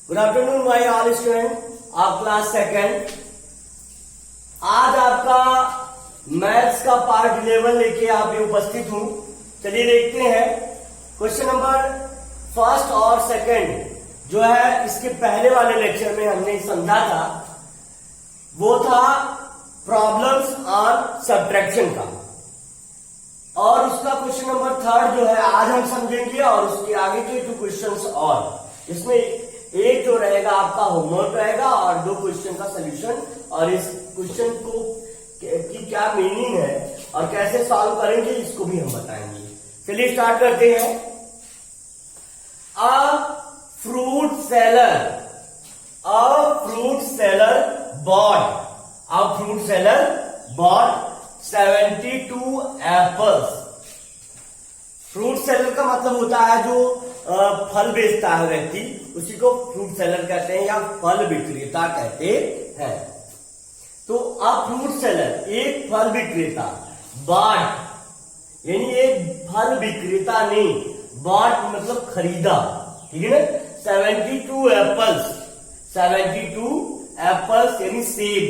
Good afternoon my all student of class second. आज आपका maths का पार्ट 11 लेके आप भी उपस्थित हूं। चलिए देखते हैं क्वेश्चन नंबर फर्स्ट और सेकंड जो है इसके पहले वाले लेक्चर में हमने समझा था, वो था प्रॉब्लम्स ऑन सब्ट्रैक्शन का, और उसका क्वेश्चन नंबर थर्ड जो है आज हम समझेंगे, और उसके आगे के 2 क्वेश्चंस और इसमें एक जो रहेगा आपका होमवर्क रहेगा और 2 क्वेश्चन का सोल्यूशन, और इस क्वेश्चन को की क्या मीनिंग है और कैसे सॉल्व करेंगे इसको भी हम बताएंगे। चलिए स्टार्ट करते हैं। A fruit seller bought 72 apples. Fruit seller का मतलब होता है जो फल बेचता है व्यक्ति, उसी को फ्रूट सेलर कहते हैं या फल विक्रेता कहते हैं। तो अब फ्रूट सेलर एक फल विक्रेता, बॉट यानी एक फल विक्रेता ने, बॉट मतलब खरीदा, ठीक है ना। 72 एप्पल्स यानी सेब।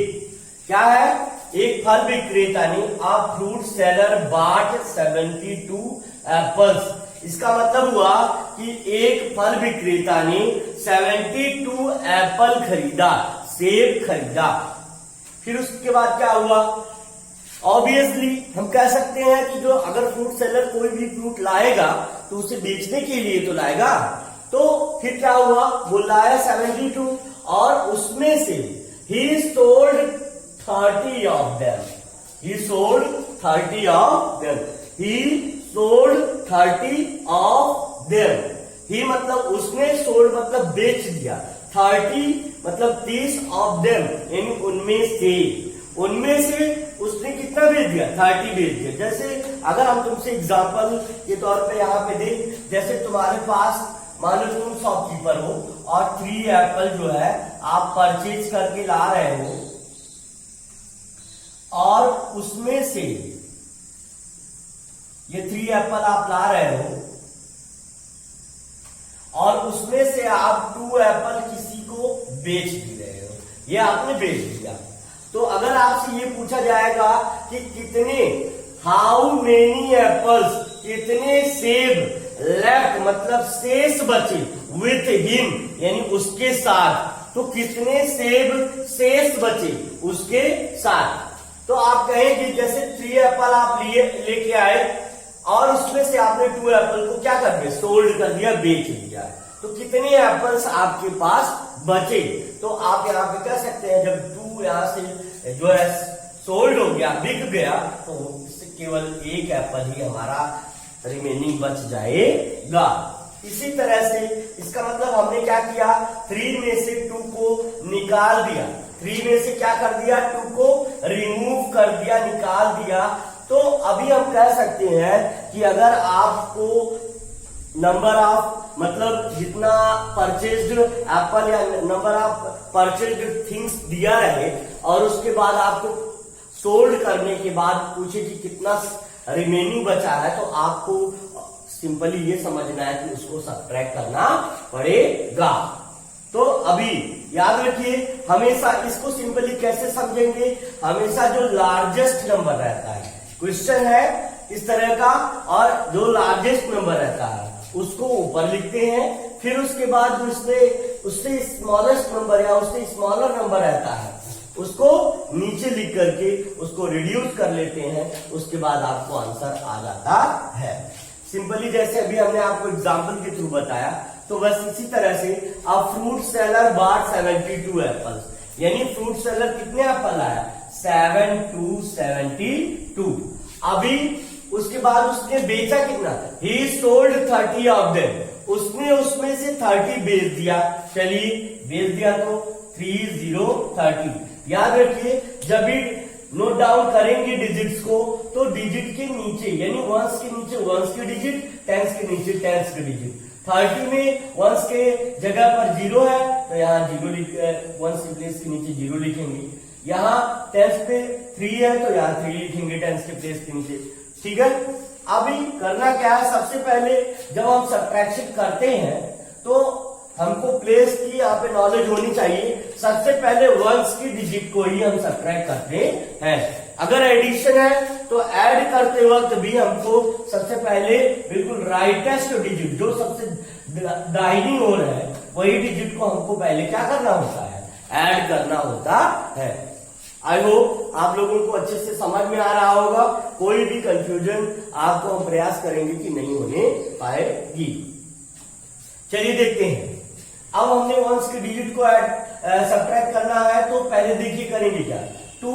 क्या है? एक फल विक्रेता ने, a fruit seller bought 72 apples. इसका मतलब हुआ कि एक फल विक्रेता ने 72 एप्पल खरीदा, सेब खरीदा। फिर उसके बाद क्या हुआ? ऑब्वियसली हम कह सकते हैं कि जो अगर फ्रूट सेलर कोई भी फ्रूट लाएगा तो उसे बेचने के लिए तो लाएगा, तो फिर क्या हुआ? वो लाया 72 और उसमें से ही sold 30 of them. He sold 30 of them. He मतलब उसने, सोल्ड मतलब बेच दिया, 30 मतलब 30 ऑफ देम यानी उनमें से उसने कितना बेच दिया? 30 बेच दिया। जैसे अगर हम तुमसे एग्जांपल के तौर पे यहाँ पे दें, जैसे तुम्हारे पास मान लो तुम शॉपकीपर हो और 3 एप्पल जो है आप परचेज करके ला रहे हो, और उसमें से ये 3 एप्पल आप ला रहे हो और उसमें से आप 2 एप्पल किसी को बेच भी रहे हो, ये आपने बेच दिया। तो अगर आपसे ये पूछा जाएगा कि कितने, हाउ मेनी एप्पल्स, कितने सेब लेफ्ट मतलब शेष बचे, विथ हिम यानी उसके साथ, तो कितने सेब शेष बचे उसके साथ। तो आप कहेंगे जैसे 3 एप्पल आप लेके आए और उसमें से आपने 2 एप्पल को क्या कर दिया? सोल्ड कर दिया, बेच दिया। तो कितने एप्पल्स आपके पास बचे? तो आप यहाँ पे कह सकते हैं जब 2 यहाँ से जो है सोल्ड हो गया, बिक गया, तो इससे केवल 1 एप्पल ही हमारा रिमेनिंग बच जाएगा। इसी तरह से इसका मतलब हमने क्या किया? 3 में से 2 को निकाल दिया, 3 में से क्या कर दिया? 2 को रिमूव कर दिया, निकाल दिया। तो अभी हम कह सकते हैं कि अगर आपको नंबर ऑफ मतलब जितना परचेज्ड एप्पल या नंबर ऑफ परचेज्ड थिंग्स दिया रहे और उसके बाद आपको सोल्ड करने के बाद पूछे कि कितना रिमेनिंग बचा है, तो आपको सिंपली ये समझना है कि उसको सब्ट्रैक्ट करना पड़ेगा। तो अभी याद रखिए, हमेशा इसको सिंपली कैसे समझेंगे? हमेशा जो लार्जेस्ट नंबर रहता है, क्वेश्चन है इस तरह का, और जो लार्जेस्ट नंबर रहता है उसको ऊपर लिखते हैं, फिर उसके बाद जो उससे स्मॉलेस्ट नंबर या उससे स्मॉलर नंबर रहता है उसको नीचे लिख करके उसको रिड्यूस कर लेते हैं, उसके बाद आपको आंसर आ जाता है। सिंपली जैसे अभी हमने आपको एग्जाम्पल के थ्रू बताया, तो बस इसी तरह से अब फ्रूट सेलर बॉट 72 एप्पल्स, यानी फ्रूट सेलर कितने एप्पल आया? 72। अभी उसके बाद उसने बेचा कितना? ही सोल्ड 30 ऑफ देम। उसने उसमें से 30 बेच दिया। चलिए बेच दिया तो 30। याद रखिए जब भी नोट डाउन करेंगे डिजिट्स को, तो डिजिट के नीचे यानी वंस के नीचे वंस के डिजिट, टेंस के नीचे टेंस के डिजिट। 30 में वंस के जगह पर 0 है तो यहाँ 0 वंस के प्लेस के नीचे 0 लिखेंगे। यहाँ टेंस पे 3 है तो यहाँ 3 लिखेंगे टेंस के प्लेस के नीचे, ठीक है। अभी करना क्या है? सबसे पहले जब हम सब्ट्रैक्शन करते हैं तो हमको प्लेस की यहाँ पे नॉलेज होनी चाहिए। सबसे पहले वंस की डिजिट को ही हम सब्ट्रैक्ट करते हैं। अगर एडिशन है तो ऐड करते वक्त भी हमको सबसे पहले बिल्कुल राइटेस्ट डिजिट जो सबसे दाहिनी ओर है वही डिजिट को हमको पहले क्या करना होता है, ऐड करना होता है। आई होप आप लोगों को अच्छे से समझ में आ रहा होगा। कोई भी कंफ्यूजन आपको हम प्रयास करेंगे कि नहीं होने पाएगी। चलिए देखते हैं। अब हमने वंस के डिजिट को सब्ट्रैक्ट करना है तो पहले देखिए करेंगे क्या। 2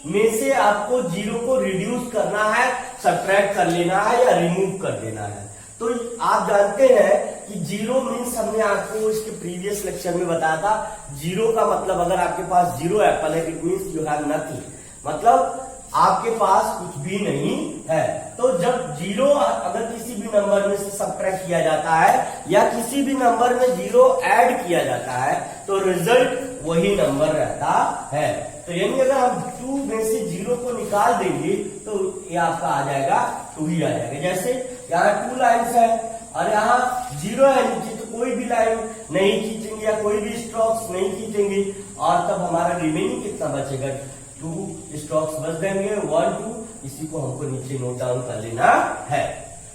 में से आपको 0 को रिड्यूस करना है, सब्ट्रैक्ट कर लेना है या रिमूव कर देना है। तो आप जानते हैं कि 0 मीन्स हमने आपको इसके प्रीवियस लेक्चर में बताया था। 0 का मतलब अगर आपके पास 0 एप्पल है it means you have nothing, मतलब आपके पास कुछ भी नहीं है। तो जब 0 अगर किसी भी नंबर में से सब्ट्रैक्ट किया जाता है या किसी भी नंबर में 0 ऐड किया जाता है तो रिजल्ट वही नंबर रहता है। तो यानी अगर हम 2 में से 0 को निकाल देंगे तो ये आपका आ जाएगा 2 ही आ जाएगा। जैसे यहाँ 2 लाइन्स है और यहाँ 0 है नीचे, तो कोई भी लाइन नहीं खींचेंगे या कोई भी स्ट्रोक्स नहीं खींचेंगे और तब हमारा रिमेनिंग कितना बचेगा, 2 स्ट्रोक्स बच जाएंगे, 1 2। इसी को हमको नीचे नोट डाउन कर लेना है।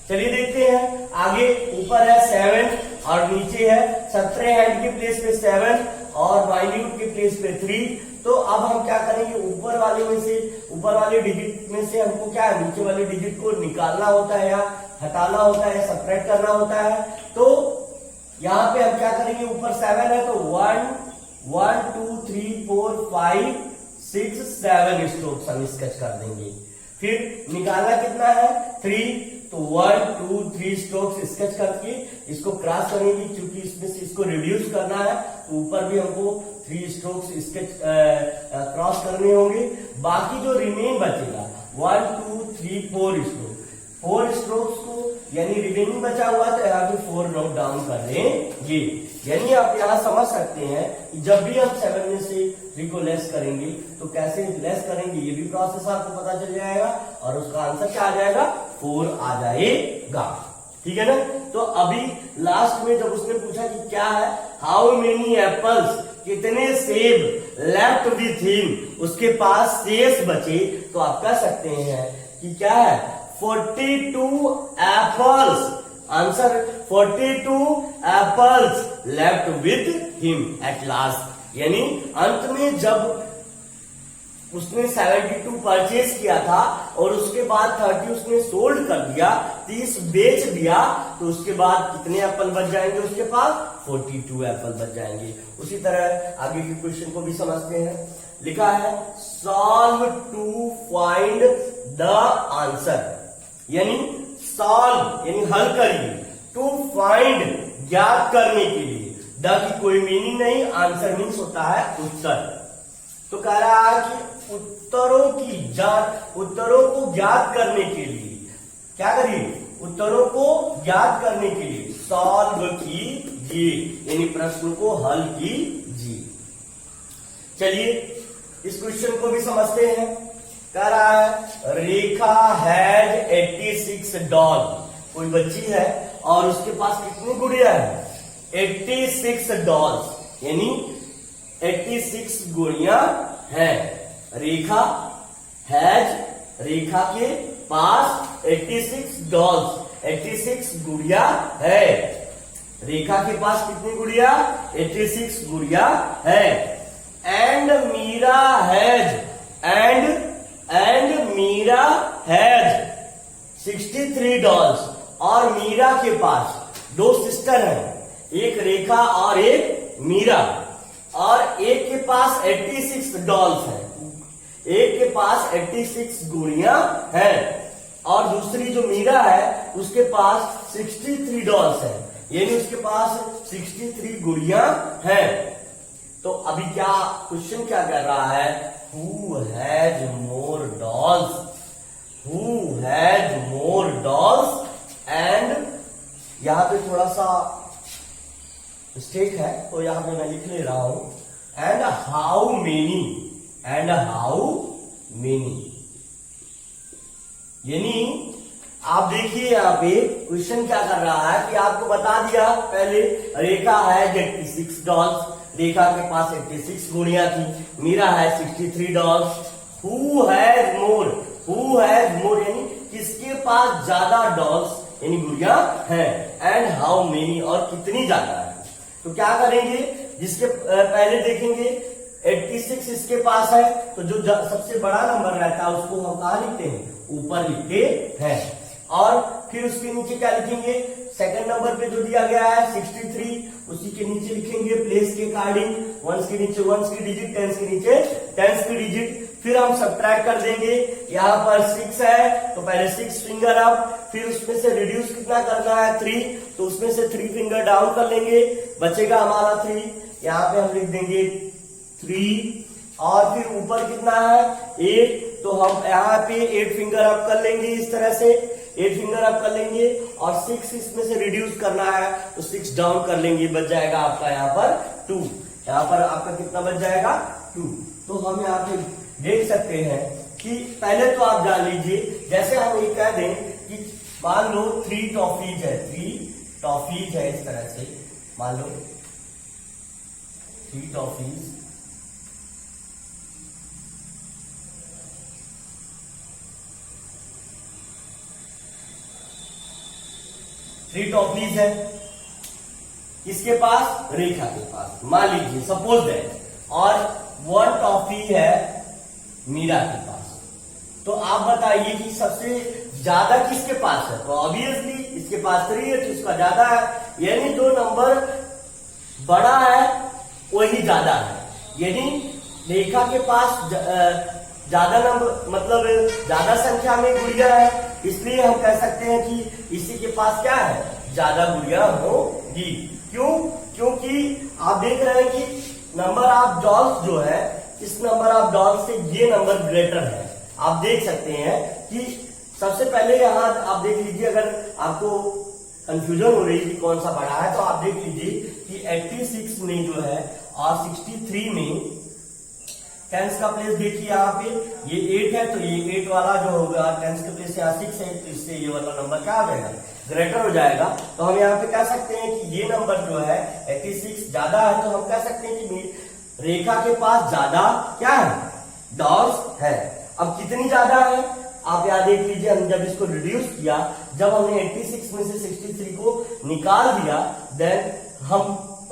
चलिए देखते हैं आगे। ऊपर है 7 और नीचे है 17 हैंड के प्लेस पे 7 और माइन्यूट के प्लेस पे 3। तो अब हम क्या करेंगे, ऊपर वाले डिजिट में से हमको क्या है, नीचे वाले डिजिट को निकालना होता है या हटाना होता है, सब्ट्रैक्ट करना होता है। तो यहाँ पे हम क्या करेंगे, ऊपर 7 है तो 1 2 3 4 5 6 7 स्ट्रोक्स हम स्केच कर देंगे। फिर निकालना कितना है 3, तो 1 2 3 स्ट्रोक्स स्केच करके इसको क्रॉस करेंगे, क्योंकि इसमें से इसको रिड्यूस करना है तो ऊपर भी हमको 3 स्ट्रोक्स स्केच क्रॉस करने होंगे। बाकी जो रिमेन बचेगा 1 2 3 4 स्ट्रोक्स को यानी रिमेनिंग बचा हुआ तो यहाँ पे 4 नोट डाउन कर लेंगे। यानी आप यहाँ समझ सकते हैं कि जब भी हम 7 में से 3 को लेस करेंगे तो कैसे लेस करेंगे ये भी प्रोसेस आपको पता चल जाएगा और उसका आंसर क्या आ जाएगा, 4 आ जाएगा। ठीक है ना। तो अभी लास्ट में जब उसने पूछा कि क्या है, हाउ मेनी एप्पल्स, कितने सेब लेफ्ट विथ हिम, उसके पास शेष बचे, तो आप कह सकते हैं कि क्या है 42 apples. Answer 42 apples left with him at last. यानी अंत में जब उसने 72 परचेज किया था और उसके बाद 30 उसने सोल्ड कर दिया, 30 बेच दिया, तो उसके बाद कितने एप्पल बच जाएंगे उसके पास, 42 एप्पल बच जाएंगे। उसी तरह आगे के क्वेश्चन को भी समझते हैं। लिखा है solve to find the answer, यानी सॉल्व यानी हल करिए, टू फाइंड ज्ञात करने के लिए। द की कोई मीनिंग नहीं, आंसर मीन्स होता है उत्तर। तो कह रहा है कि उत्तरों को ज्ञात करने के लिए क्या करिए, उत्तरों को ज्ञात करने के लिए सॉल्व कीजिए, यानी प्रश्न को हल कीजिए। चलिए इस क्वेश्चन को भी समझते हैं। कह रहा है रेखा हैज 86 डॉल, कोई बच्ची है और उसके पास कितनी गुड़िया है, 86 डॉल्स, यानी 86 गुड़िया है। रेखा हैज, रेखा के पास 86 डॉल्स, 86 गुड़िया है। रेखा के पास कितनी गुड़िया, 86 गुड़िया है। And Meera has, and Meera has 63 dolls, और मीरा के पास 2 सिस्टर हैं, एक रेखा और एक मीरा, और एक के पास 86 डॉल्स हैं, एक के पास 86 गुड़िया हैं, और दूसरी जो मीरा है उसके पास 63 डॉल्स हैं, यानी उसके पास 63 गुड़िया हैं। तो अभी क्या क्वेश्चन क्या कर रहा है, who has more dolls, who has more dolls, and यहां पे थोड़ा सा मिस्टेक है तो यहां पे मैं लिख ले रहा हूं and how many, and how many, यानी आप देखिए यहाँ पे क्वेश्चन क्या कर रहा है कि आपको बता दिया पहले रेखा है 86 डॉल्स, रेखा के पास 86 गुड़िया थी, मीरा है 63 डॉल्स। हु हैज मोर यानी किसके पास ज्यादा डॉल्स यानी गुड़िया है, एंड हाउ मेनी और कितनी ज्यादा है। तो क्या करेंगे, जिसके पहले देखेंगे 86 इसके पास है, तो जो सबसे बड़ा नंबर रहता है उसको हम कहा लिखते हैं, ऊपर लिखते हैं। और फिर उसके नीचे क्या लिखेंगे, सेकंड नंबर पे जो दिया गया है 63, उसी के नीचे लिखेंगे प्लेस के अकॉर्डिंग, वंस के नीचे वंस की डिजिट, टेंस के नीचे टेंस की डिजिट। फिर हम सब्ट्रैक्ट कर देंगे, यहाँ पर 6 है तो पहले 6 फिंगर अप, फिर उसमें से रिड्यूस कितना करना है 3, तो उसमें से 3 फिंगर डाउन कर लेंगे, बचेगा हमारा 3। यहाँ पे हम लिख देंगे 3 और फिर ऊपर कितना है 8, तो हम यहाँ पे 8 फिंगर अप कर लेंगे, इस तरह से 8 फिंगर अप कर लेंगे और 6 इसमें से रिड्यूस करना है तो 6 डाउन कर लेंगे, बच जाएगा आपका यहाँ पर 2। यहाँ पर आपका कितना बच जाएगा 2। तो हम यहाँ पे देख सकते हैं कि पहले तो आप जान लीजिए, जैसे हम ये कह दें कि मान लो 3 टॉफीज है, 3 टॉफीज है, इस तरह से मान लो 3 टॉफीज, है किसके पास, रेखा के पास, मान लीजिए सपोज दैट, और 1 टॉफी है मीरा के पास। तो आप बताइए कि सबसे ज्यादा किसके पास है, तो ऑब्वियसली इसके पास 3 है तो इसका ज्यादा है, यानी जो नंबर बड़ा है वही ज्यादा है, यानी रेखा के पास ज्यादा नंबर मतलब ज्यादा संख्या में गुड़िया है, इसलिए हम कह सकते हैं कि इसी के पास क्या है, ज्यादा गुड़िया होगी। क्यों, क्योंकि आप देख रहे हैं कि नंबर ऑफ डॉल्स जो है, इस नंबर ऑफ डॉल्स से ये नंबर ग्रेटर है। आप देख सकते हैं कि सबसे पहले यहाँ आप देख लीजिए, अगर आपको कंफ्यूजन हो रही है कि कौन सा बड़ा है, तो आप देख लीजिए कि 86 में जो है और 63 में टेंस का प्लेस देखिए, यहाँ पे ये 8 है तो ये 8 वाला जो होगा टेंस के प्लेस यहाँ 6 है, तो इससे ये वाला नंबर क्या आ जाएगा, ग्रेटर हो जाएगा। तो हम यहाँ पे कह सकते हैं कि ये नंबर जो है 86 ज्यादा है, तो हम कह सकते हैं कि रेखा के पास ज्यादा क्या है, डॉल्स है। अब कितनी ज्यादा है आप यहाँ देख लीजिए, हम जब इसको रिड्यूस किया, जब हमने 86 में से 63 को निकाल दिया, देन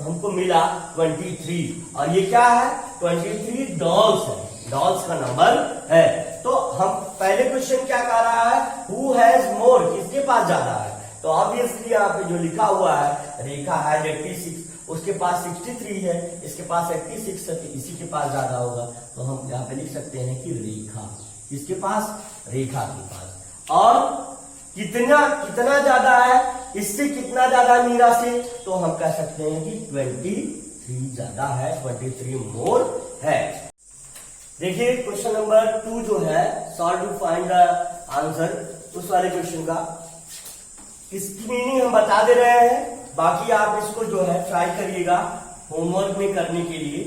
हमको मिला 23, और ये क्या है 23 डॉल्स है, डॉल्स का नंबर है। तो हम पहले क्वेश्चन क्या कह रहा है, हु हैज मोर, किसके पास ज्यादा है, तो ऑब्वियसली यहाँ पे जो लिखा हुआ है रेखा है 86, उसके पास 63 है, इसके पास 86 है, तो इसी के पास ज्यादा होगा। तो हम यहाँ पे लिख सकते हैं कि रेखा, किसके पास, रेखा के पास। और कितना ज्यादा है, इससे कितना ज्यादा मीरा से, तो हम कह सकते हैं कि 23 ज्यादा है, 23 मोर है। देखिए क्वेश्चन नंबर 2 जो है, solve to find the answer, उस वाले क्वेश्चन का इसकी मीनिंग हम बता दे रहे हैं, बाकी आप इसको जो है ट्राई करिएगा होमवर्क में करने के लिए।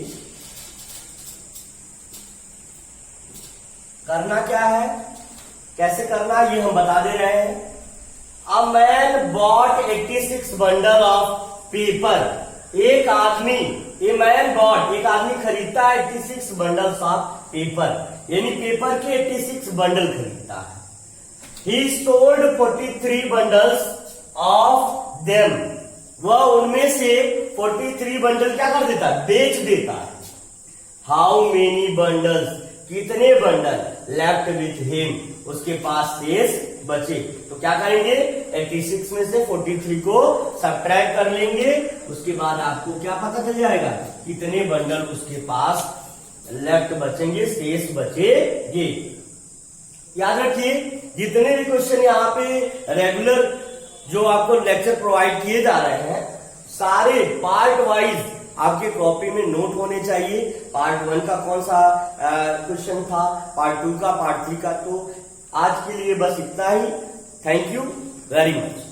करना क्या है, कैसे करना ये हम बता दे रहे हैं। A man bot 86 bundle of paper, एक आदमी, ए मैन बॉट, एक आदमी खरीदता है 86 बंडल्स ऑफ पेपर, यानी पेपर के 86 बंडल खरीदता है। He sold 43 bundles of them, वह उनमें से 43 बंडल क्या कर देता है, बेच देता है। How many bundles, कितने बंडल, left with him, उसके पास शेष बचे। तो क्या करेंगे, 86 में से 43 को सब्ट्रैक्ट कर लेंगे, उसके बाद आपको क्या पता चल जाएगा कितने बंडल उसके पास लेफ्ट बचेंगे, शेष बचेंगे। याद रखिए जितने भी क्वेश्चन यहाँ पे रेगुलर जो आपको लेक्चर प्रोवाइड किए जा रहे हैं, सारे पार्ट वाइज आपके कॉपी में नोट होने चाहिए। पार्ट 1 का कौन सा क्वेश्चन था, पार्ट 2 का, पार्ट 3 का। तो आज के लिए बस इतना ही। Thank you very much.